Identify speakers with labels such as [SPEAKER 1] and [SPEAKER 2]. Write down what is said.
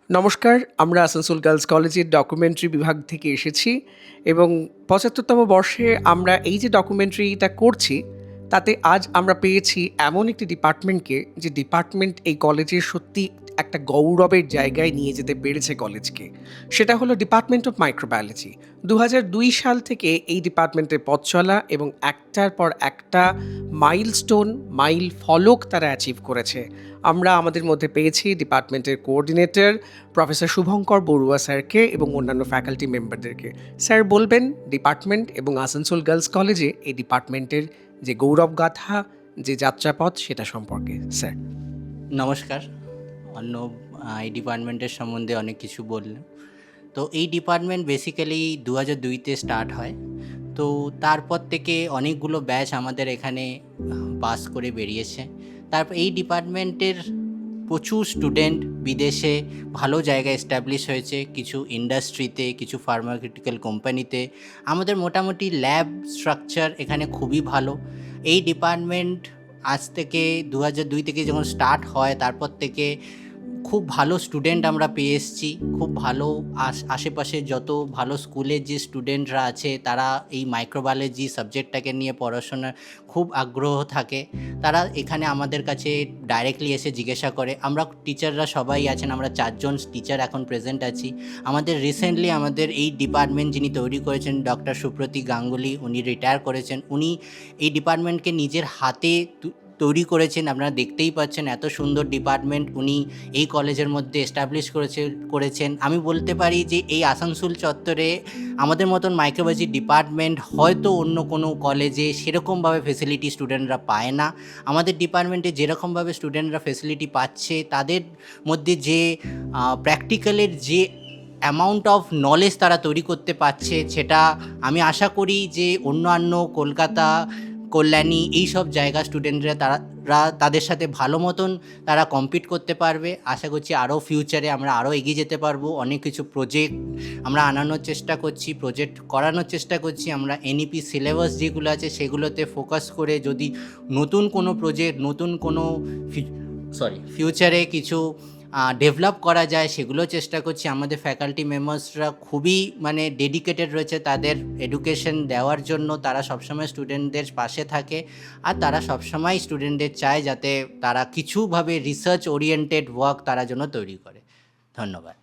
[SPEAKER 1] নমস্কার, আমরা আসানসোল গার্লস কলেজের ডকুমেন্টারি বিভাগ থেকে এসেছি এবং ৭৫তম বর্ষে আমরা এই যে ডকুমেন্টারিটা করছি, তাতে আজ আমরা পেয়েছি এমন একটি ডিপার্টমেন্টকে, যে ডিপার্টমেন্ট এই কলেজের সত্যি একটা গৌরবের জায়গায় নিয়ে যেতে পেরেছে কলেজকে। সেটা হলো ডিপার্টমেন্ট অফ মাইক্রোবায়োলজি। ২০০২ সাল থেকে এই ডিপার্টমেন্টের পথ চলা এবং একটার পর একটা মাইলস্টোন, মাইল ফলক তারা অ্যাচিভ করেছে। আমরা আমাদের মধ্যে পেয়েছি ডিপার্টমেন্টের কোঅর্ডিনেটর প্রফেসর শুভঙ্কর বড়ুয়া স্যারকে এবং অন্যান্য ফ্যাকাল্টি মেম্বারদেরকে। স্যার বলবেন ডিপার্টমেন্ট এবং আসানসোল গার্লস কলেজে এই ডিপার্টমেন্টের যে গৌরবগাথা, যে যাত্রাপথ, সেটা সম্পর্কে। স্যার
[SPEAKER 2] নমস্কার। অর্ণব এই ডিপার্টমেন্টের সম্বন্ধে অনেক কিছু বললেন। তো এই ডিপার্টমেন্ট বেসিক্যালি ২০০২-তে স্টার্ট হয়। তো তারপর থেকে অনেকগুলো ব্যাচ আমাদের এখানে পাস করে বেরিয়েছে। তারপর এই ডিপার্টমেন্টের প্রচুর স্টুডেন্ট বিদেশে ভালো জায়গায় এস্টাবলিশ হয়েছে, কিছু ইন্ডাস্ট্রিতে, কিছু ফার্মাকিউটিক্যাল কোম্পানিতে। আমাদের মোটামুটি ল্যাব স্ট্রাকচার এখানে খুবই ভালো। এই ডিপার্টমেন্ট আজ থেকে ২০০২ থেকে যখন স্টার্ট হয়, তারপর থেকে খুব ভালো স্টুডেন্ট আমরা পেয়ে এসেছি। খুব ভালো আশেপাশে যত ভালো স্কুলের যে স্টুডেন্টরা আছে, তারা এই মাইক্রোবায়োলজি সাবজেক্টটাকে নিয়ে পড়াশোনার খুব আগ্রহ থাকে। তারা এখানে আমাদের কাছে ডাইরেক্টলি এসে জিজ্ঞাসা করে। আমরা টিচাররা সবাই আছেন, আমরা ৪ জন টিচার এখন প্রেজেন্ট আছি। আমাদের রিসেন্টলি আমাদের এই ডিপার্টমেন্ট যিনি তৈরি করেছেন, ডক্টর সুপ্রতীক গাঙ্গুলি, উনি রিটায়ার করেছেন। উনি এই ডিপার্টমেন্টকে নিজের হাতে তৈরি করেছেন। আপনারা দেখতেই পাচ্ছেন এত সুন্দর ডিপার্টমেন্ট উনি এই কলেজের মধ্যে এস্টাবলিশ করেছেন। আমি বলতে পারি যে এই আসানসোল চত্বরে আমাদের মতন মাইক্রোবায়োলজি ডিপার্টমেন্ট হয়তো অন্য কোনো কলেজে সেরকমভাবে ফেসিলিটি স্টুডেন্টরা পায় না। আমাদের ডিপার্টমেন্টে যেরকমভাবে স্টুডেন্টরা ফেসিলিটি পাচ্ছে, তাদের মধ্যে যে প্র্যাকটিক্যালের যে অ্যামাউন্ট অফ নলেজ তারা তৈরি করতে পারছে, সেটা আমি আশা করি যে অন্যান্য কলকাতা, কল্যাণী এইসব জায়গা স্টুডেন্টরা তারা তাদের সাথে ভালো মতন তারা কম্পিট করতে পারবে। আশা করছি আরও ফিউচারে আমরা আরও এগিয়ে যেতে পারবো। অনেক কিছু প্রজেক্ট আমরা আনানোর চেষ্টা করছি, প্রজেক্ট করানোর চেষ্টা করছি। আমরা এনইপি সিলেবাস যেগুলো আছে সেগুলোতে ফোকাস করে যদি নতুন কোনো প্রজেক্ট, নতুন কোনো ফিউচারে কিছু ডেভেলপ করা যায়, সেগুলো চেষ্টা করছি। আমাদের ফ্যাকাল্টি মেম্বার্সরা খুবই ডেডিকেটেড রয়েছে তাদের এডুকেশন দেওয়ার জন্য। তারা সবসময় স্টুডেন্টদের পাশে থাকে, আর তারা সবসময় স্টুডেন্টদের চায় যাতে তারা কিছুভাবে রিসার্চ ওরিয়েন্টেড ওয়ার্ক তারা যেন তৈরি করে। ধন্যবাদ।